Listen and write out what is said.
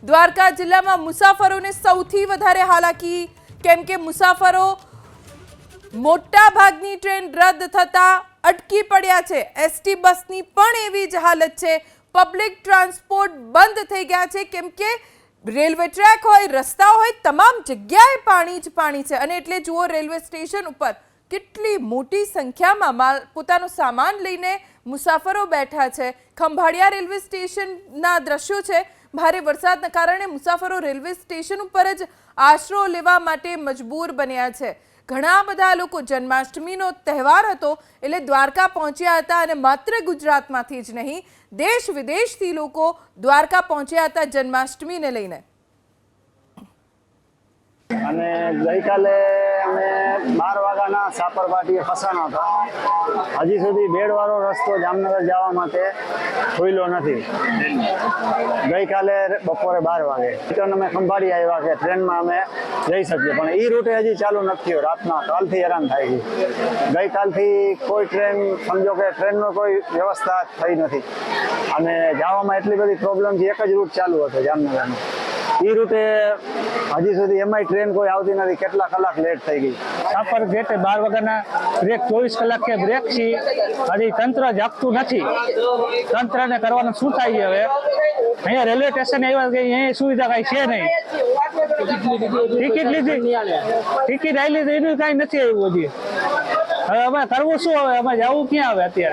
દ્વારકા જિલ્લામાં મુસાફરોને સૌથી વધારે હાલાકી, કેમ કે મુસાફરો મોટા ભાગની ટ્રેન રદ થતા અટકી પડ્યા છે। એસટી બસની પણ એવી જ હાલત છે। પબ્લિક ટ્રાન્સપોર્ટ બંધ થઈ ગયા છે, કેમ કે રેલવે ટ્રેક હોય, રસ્તા હોય, તમામ જગ્યાએ પાણી જ પાણી છે। અને એટલે જુઓ, રેલવે સ્ટેશન ઉપર કેટલી મોટી સંખ્યામાં પોતાનો સામાન લઈને મુસાફરો બેઠા છે। ખંભાળિયા રેલવે સ્ટેશનના દ્રશ્યો છે। ભારે વરસાદના કારણે મુસાફરો રેલવે સ્ટેશન ઉપર જ આશરો લેવા માટે મજબૂર બન્યા છે। ઘણા બધા લોકો જન્માષ્ટમીનો તહેવાર હતો એટલે દ્વારકા પહોંચ્યા હતા, અને માત્ર ગુજરાતમાંથી જ નહીં, દેશ વિદેશથી લોકો દ્વારકા પહોંચ્યા હતા જન્માષ્ટમીને લઈને। અને ગઈકાલે અમે 12 વાગ્યાના સાપરપાટીએ ફસાણા હતા। હજી સુધી બેડવાળો રસ્તો જામનગર જવા માટે ખુલ્યો નથી। ગઈકાલે બપોરે 12 વાગે રિટર્ન અમે ખંભાળી આવ્યા કે ટ્રેનમાં અમે જઈ શકીએ, પણ એ રૂટે હજી ચાલુ નથી થયો। રાતના કાલથી હેરાન થાય છે। ગઈકાલથી કોઈ ટ્રેન, સમજો કે ટ્રેનનો કોઈ વ્યવસ્થા થઈ નથી, અને જવામાં એટલી બધી પ્રોબ્લેમ છે। એક જ રૂટ ચાલુ હતો જામનગરનો, એ રૂટે હજી સુધી એમાંય ટ્રેન કોઈ આવતી નથી। કેટલા કલાક લેટ થઈ ગઈ। સાપર ગેટે 12 વાગ્યાના બ્રેક, 24 કલાકે બ્રેક છે, હજી તંત્ર જાગતું નથી। તંત્રને કરવાનું શું થાય હવે? અહીંયા રેલવે સ્ટેશન આવ્યા કે અહીંયા સુવિધા કઈ છે નહીં। ટિકિટ લીધી, ટિકિટ આવી લીધી, એનું કઈ નથી આવ્યું હજી। હવે અમે કરવું શું? હવે અમે જવું ક્યાં હવે અત્યારે?